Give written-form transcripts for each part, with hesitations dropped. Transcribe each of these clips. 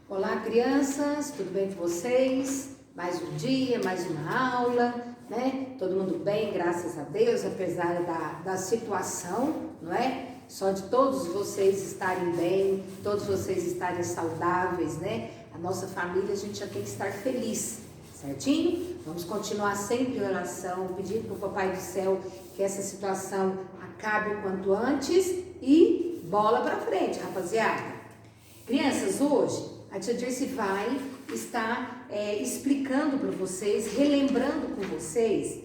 Olá, crianças, tudo bem com vocês? Mais um dia, mais uma aula, né? Todo mundo bem, graças a Deus, apesar da situação, não é? Só de todos vocês estarem bem, todos vocês estarem saudáveis, né? A nossa família, a gente já tem que estar feliz, certinho? Vamos continuar sempre em oração, pedir para o Papai do Céu que essa situação acabe o quanto antes e bola para frente, rapaziada. Crianças, hoje a tia Dirce vai estar explicando para vocês, relembrando com vocês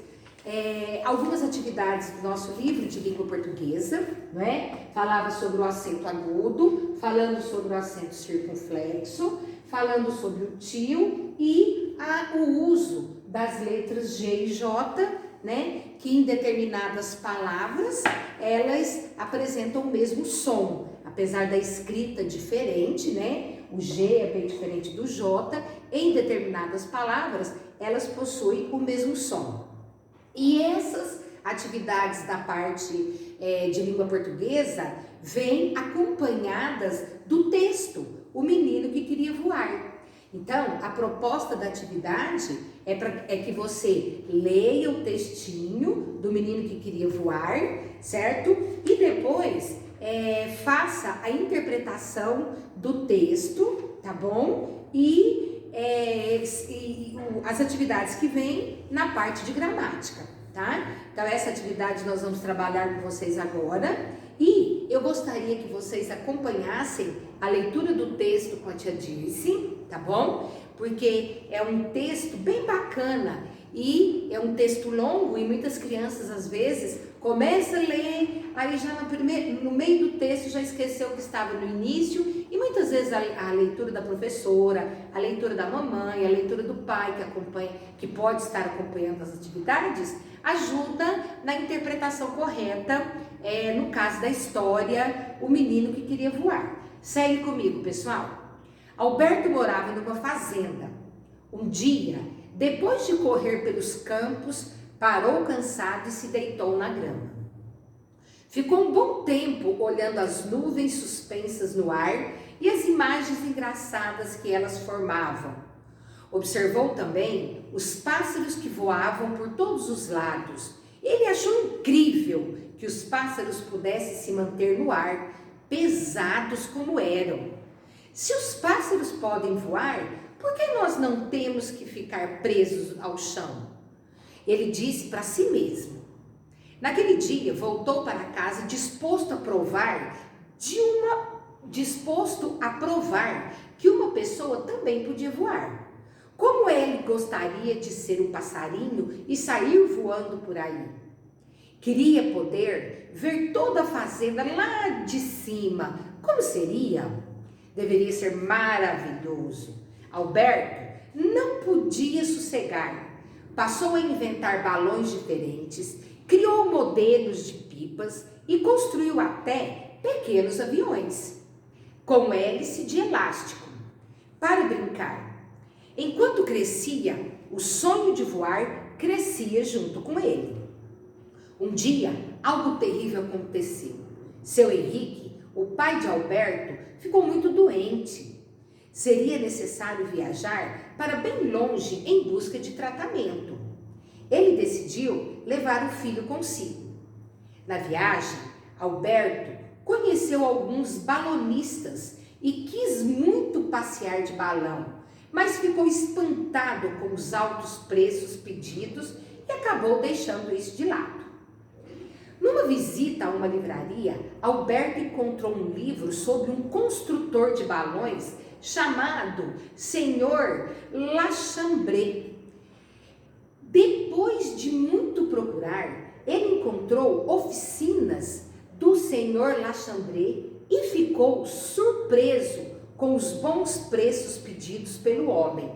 algumas atividades do nosso livro de língua portuguesa, não é? Falava sobre o acento agudo, falando sobre o acento circunflexo, falando sobre o tio e o uso das letras G e J, né? Que em determinadas palavras elas apresentam o mesmo som, apesar da escrita diferente, né? O G é bem diferente do J, em determinadas palavras elas possuem o mesmo som. E essas atividades da parte de língua portuguesa vêm acompanhadas do texto, O Menino que Queria Voar. Então, a proposta da atividade é que você leia o textinho do Menino que Queria Voar, certo? E depois faça a interpretação do texto, tá bom? E as atividades que vêm na parte de gramática, tá? Então, essa atividade nós vamos trabalhar com vocês agora. E eu gostaria que vocês acompanhassem a leitura do texto com a tia Dirce, tá bom? Porque é um texto bem bacana e é um texto longo e muitas crianças às vezes começam a ler, aí já no meio do texto já esqueceu o que estava no início e muitas vezes a leitura da professora, a leitura da mamãe, a leitura do pai que acompanha, que pode estar acompanhando as atividades, ajuda na interpretação correta, no caso da história, O Menino que Queria Voar. Segue comigo, pessoal. Alberto morava numa fazenda. Um dia, depois de correr pelos campos, parou cansado e se deitou na grama. Ficou um bom tempo olhando as nuvens suspensas no ar e as imagens engraçadas que elas formavam. Observou também os pássaros que voavam por todos os lados. Ele achou incrível que os pássaros pudessem se manter no ar, pesados como eram. Se os pássaros podem voar, por que nós não temos que ficar presos ao chão? Ele disse para si mesmo. Naquele dia, voltou para casa disposto a provar que uma pessoa também podia voar. Como ele gostaria de ser um passarinho e sair voando por aí? Queria poder ver toda a fazenda lá de cima. Como seria? Deveria ser maravilhoso. Alberto não podia sossegar. Passou a inventar balões diferentes, criou modelos de pipas e construiu até pequenos aviões, com hélice de elástico, para brincar. Enquanto crescia, o sonho de voar crescia junto com ele. Um dia, algo terrível aconteceu. Seu Henrique, o pai de Alberto, ficou muito doente. Seria necessário viajar para bem longe em busca de tratamento. Ele decidiu levar o filho consigo. Na viagem, Alberto conheceu alguns balonistas e quis muito passear de balão, mas ficou espantado com os altos preços pedidos e acabou deixando isso de lado. Numa visita a uma livraria, Alberto encontrou um livro sobre um construtor de balões chamado Senhor Lachambre. Depois de muito procurar, ele encontrou oficinas do Senhor Lachambre e ficou surpreso com os bons preços pedidos pelo homem.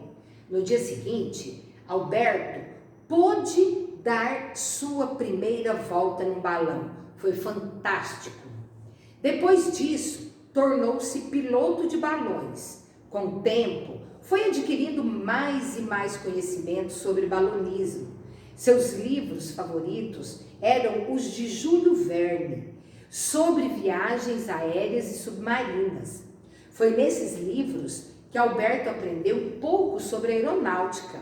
No dia seguinte, Alberto pôde dar sua primeira volta num balão. Foi fantástico. Depois disso, tornou-se piloto de balões. Com o tempo, foi adquirindo mais e mais conhecimento sobre balonismo. Seus livros favoritos eram os de Júlio Verne, sobre viagens aéreas e submarinas. Foi nesses livros que Alberto aprendeu pouco sobre aeronáutica.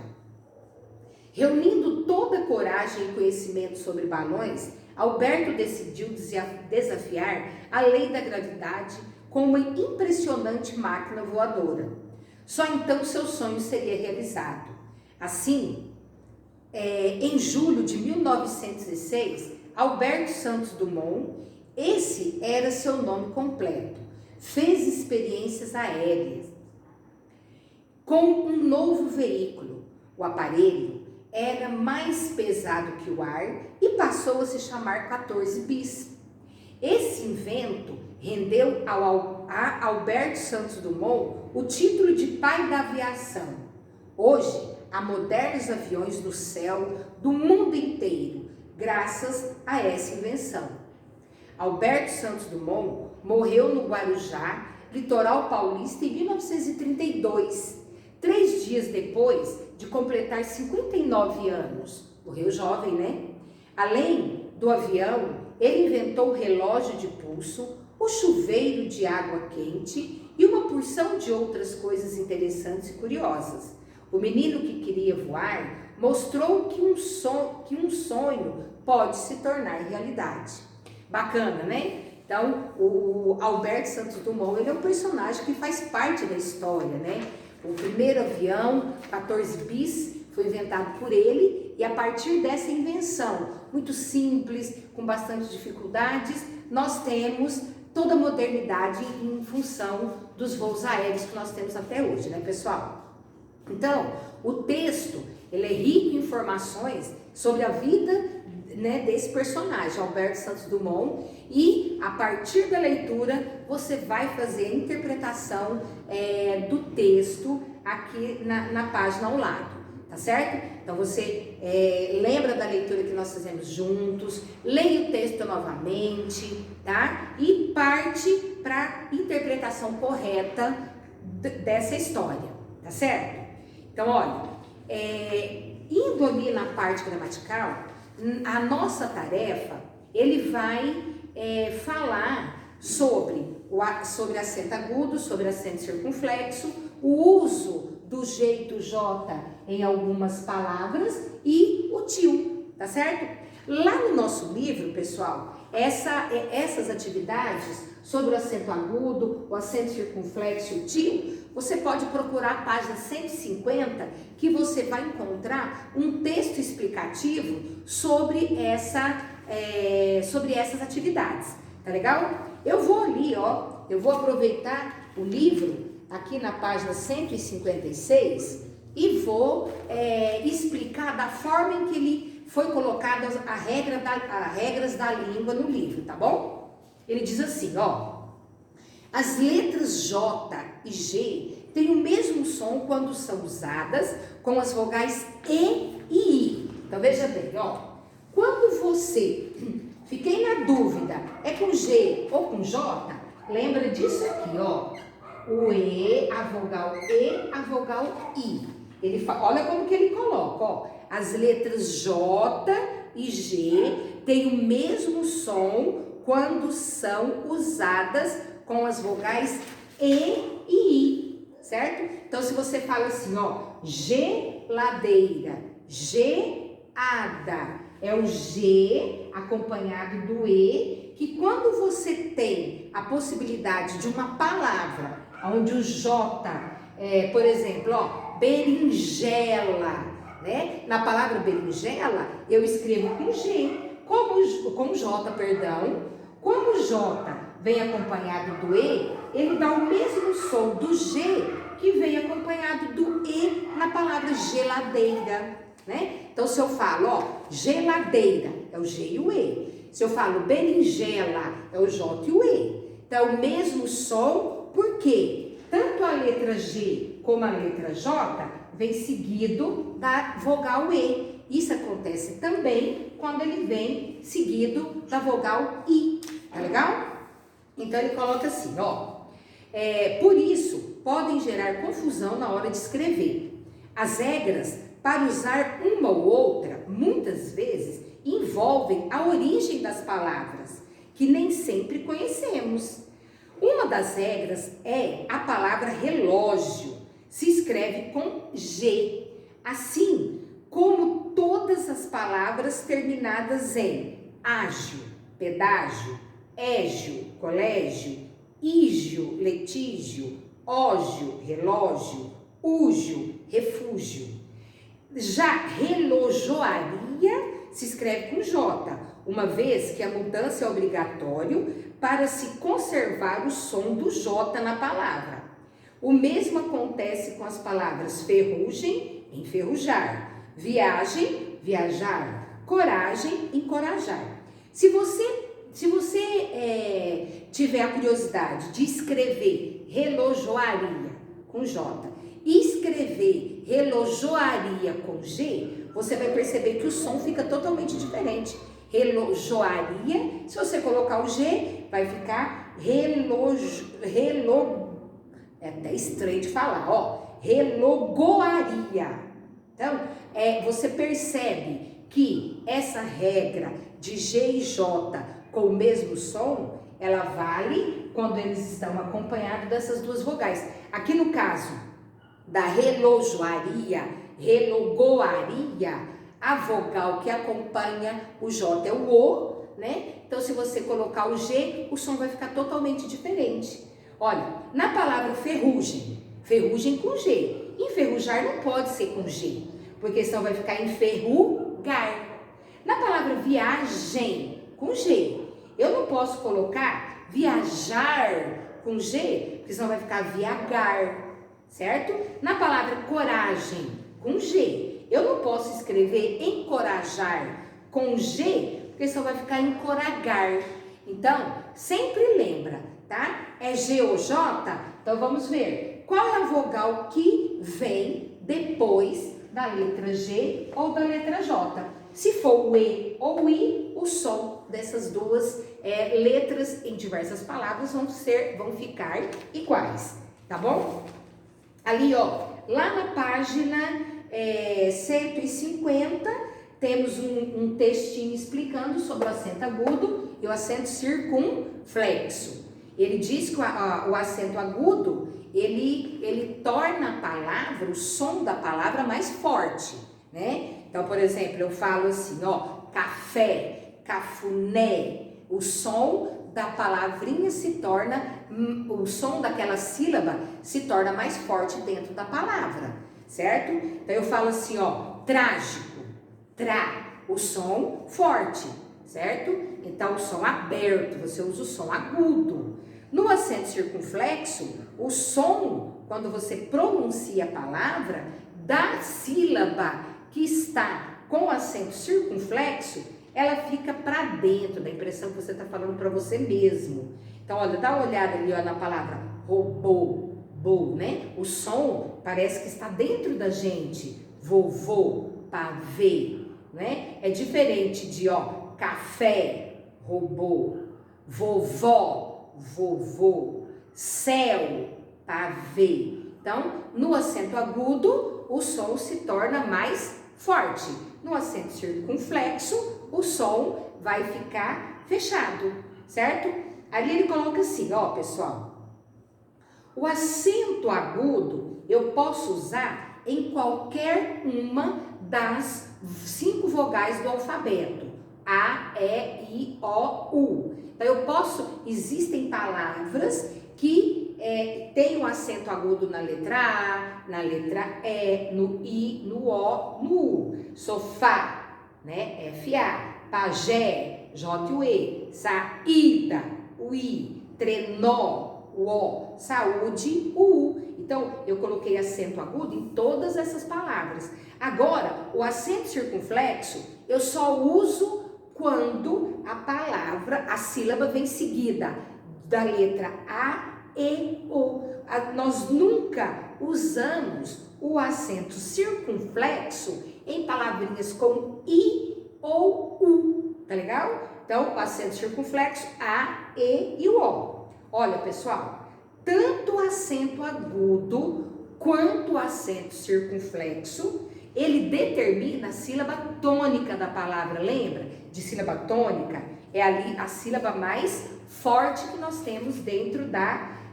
Reunindo toda a coragem e conhecimento sobre balões, Alberto decidiu desafiar a lei da gravidade com uma impressionante máquina voadora. Só então seu sonho seria realizado. Assim, em julho de 1906, Alberto Santos Dumont, esse era seu nome completo, fez experiências aéreas com um novo veículo. O aparelho era mais pesado que o ar e passou a se chamar 14 bis. Esse invento rendeu a Alberto Santos Dumont o título de pai da aviação. Hoje, há modernos aviões no céu do mundo inteiro, graças a essa invenção. Alberto Santos Dumont morreu no Guarujá, litoral paulista, em 1932, 3 dias depois de completar 59 anos. Morreu jovem, né? Além do avião, ele inventou o relógio de pulso, o chuveiro de água quente e uma porção de outras coisas interessantes e curiosas. O menino que queria voar mostrou que um sonho pode se tornar realidade. Bacana, né? Então, o Alberto Santos Dumont, ele é um personagem que faz parte da história, né? O primeiro avião, 14 bis, foi inventado por ele e a partir dessa invenção, muito simples, com bastante dificuldades, nós temos toda a modernidade em função dos voos aéreos que nós temos até hoje, né, pessoal? Então, o texto, ele é rico em informações sobre a vida, né, desse personagem, Alberto Santos Dumont, e a partir da leitura você vai fazer a interpretação do texto aqui na página ao lado, tá certo? Então você lembra da leitura que nós fizemos juntos, leia o texto novamente, tá? E parte para a interpretação correta dessa história, tá certo? Então, olha, indo ali na parte gramatical, a nossa tarefa, ele vai falar sobre acento agudo, sobre acento circunflexo, o uso do jeito J em algumas palavras e o tio, tá certo? Lá no nosso livro, pessoal, essas atividades sobre o acento agudo, o acento circunflexo e o tio, você pode procurar a página 150, que você vai encontrar um texto explicativo sobre essas atividades, tá legal? Eu vou ali, ó, eu vou aproveitar o livro aqui na página 156 e vou explicar da forma em que ele foi colocado as regras da língua no livro, tá bom? Ele diz assim, ó, as letras J e G têm o mesmo som quando são usadas com as vogais E e I. Então veja bem, ó, quando você, fiquei na dúvida, é com G ou com J, lembra disso aqui, ó, o E, a vogal E, a vogal I. Olha como que ele coloca, ó, as letras J e G têm o mesmo som quando são usadas com as vogais E e I, certo? Então, se você fala assim, ó, geladeira, geada, é o G acompanhado do E, que quando você tem a possibilidade de uma palavra onde o J, por exemplo, ó, berinjela, né? Na palavra berinjela, eu escrevo com G, com J, perdão. Como o J vem acompanhado do E, ele dá o mesmo som do G que vem acompanhado do E na palavra geladeira, né? Então, se eu falo, ó, geladeira, é o G e o E. Se eu falo berinjela, é o J e o E. Então, é o mesmo som, porque tanto a letra G como a letra J vem seguido da vogal E. Isso acontece também quando ele vem seguido da vogal I. Tá legal? Então, ele coloca assim, ó. Por isso, podem gerar confusão na hora de escrever. As regras para usar uma ou outra, muitas vezes, envolvem a origem das palavras, que nem sempre conhecemos. Uma das regras é a palavra relógio. se escreve com G, assim como todas as palavras terminadas em ágio, pedágio, égio, colégio, ígio, letígio, ógio, relógio, úgio, refúgio. Já relojoaria se escreve com J, uma vez que a mudança é obrigatório para se conservar o som do J na palavra. O mesmo acontece com as palavras ferrugem, enferrujar, viagem, viajar, coragem, encorajar. Se você tiver a curiosidade de escrever relojoaria com J e escrever relojoaria com G, você vai perceber que o som fica totalmente diferente. Relojoaria, se você colocar o G, vai ficar é até estranho de falar, ó, relogoaria. Então, você percebe que essa regra de G e J com o mesmo som, ela vale quando eles estão acompanhados dessas duas vogais. Aqui no caso da relojoaria, relogoaria, a vogal que acompanha o J é o O, né? Então, se você colocar o G, o som vai ficar totalmente diferente. Olha, na palavra ferrugem, ferrugem com G. Enferrujar não pode ser com G, porque senão vai ficar enferrugar. Na palavra viagem, com G, eu não posso colocar viajar com G, porque senão vai ficar viagar, certo? Na palavra coragem, com G, eu não posso escrever encorajar com G, porque senão vai ficar encoragar. Então, sempre lembra, tá? É G ou J? Então, vamos ver. Qual é a vogal que vem depois da letra G ou da letra J? Se for o E ou o I, o som dessas duas letras em diversas palavras vão ficar iguais, tá bom? Ali, ó, lá na página 150, temos um textinho explicando sobre o acento agudo e o acento circunflexo. Ele diz que o acento agudo, ele torna a palavra, o som da palavra mais forte, né? Então, por exemplo, eu falo assim, ó, café, cafuné, o som da palavrinha o som daquela sílaba se torna mais forte dentro da palavra, certo? Então, eu falo assim, ó, trágico, o som forte, certo? Então, o som aberto, você usa o som agudo. No acento circunflexo, o som, quando você pronuncia a palavra, da sílaba que está com o acento circunflexo, ela fica para dentro, da impressão que você está falando para você mesmo. Então, olha, dá uma olhada ali, ó, na palavra robô, né? O som parece que está dentro da gente. Vovô, pavê, né? É diferente de, ó, café, robô, vovó, vovô, céu, pavê. Então, no acento agudo, o som se torna mais forte. No acento circunflexo, o som vai ficar fechado, certo? Ali ele coloca assim, ó, pessoal. O acento agudo eu posso usar em qualquer uma das 5 vogais do alfabeto. A, E, I, O, U. Então, existem palavras que tem um acento agudo na letra A, na letra E, no I, no O, no U. Sofá, né? F-A. Pajé, J-U-E. Saída, o I. Trenó, o O. Saúde, o U. Então, eu coloquei acento agudo em todas essas palavras. Agora, o acento circunflexo, eu só uso quando a sílaba vem seguida da letra A, E, O. Nós nunca usamos o acento circunflexo em palavrinhas com I ou U, tá legal? Então, o acento circunflexo, A, E e o O. Olha, pessoal, tanto o acento agudo quanto o acento circunflexo, ele determina a sílaba tônica da palavra, lembra? De sílaba tônica, é ali a sílaba mais forte que nós temos dentro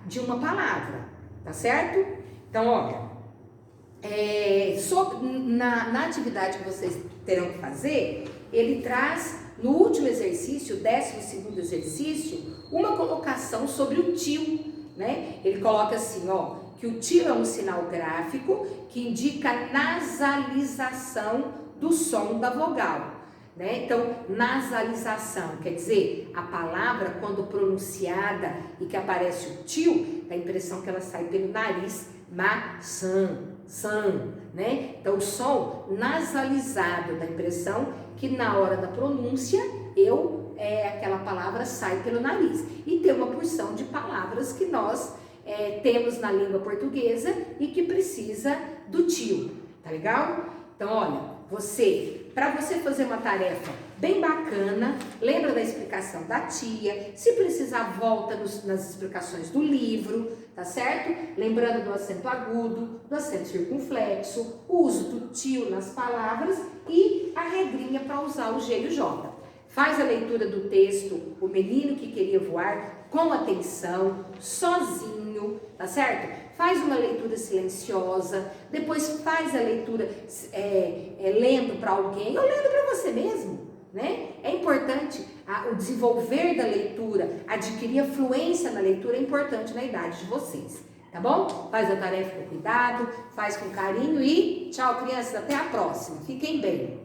de uma palavra, tá certo? Então, olha, na atividade que vocês terão que fazer, ele traz no último exercício, o 12º exercício, uma colocação sobre o tio, né? Ele coloca assim, ó, que o tio é um sinal gráfico que indica a nasalização do som da vogal, né? Então, nasalização quer dizer a palavra quando pronunciada e que aparece o tio, dá a impressão que ela sai pelo nariz, maçã, né? Então, o som nasalizado dá a impressão que na hora da pronúncia aquela palavra sai pelo nariz. E tem uma porção de palavras que nós temos na língua portuguesa e que precisa do tio, tá legal? Então, olha, para você fazer uma tarefa bem bacana, lembra da explicação da tia, se precisar volta nas explicações do livro, tá certo? Lembrando do acento agudo, do acento circunflexo, o uso do tio nas palavras e a regrinha para usar o G e o J. Faz a leitura do texto, O Menino que Queria Voar, com atenção, sozinho, tá certo? Faz uma leitura silenciosa, depois faz a leitura lendo para alguém ou lendo para você mesmo, né? É importante o desenvolver da leitura, adquirir a fluência na leitura é importante na idade de vocês, tá bom? Faz a tarefa com cuidado, faz com carinho e tchau, crianças, até a próxima. Fiquem bem.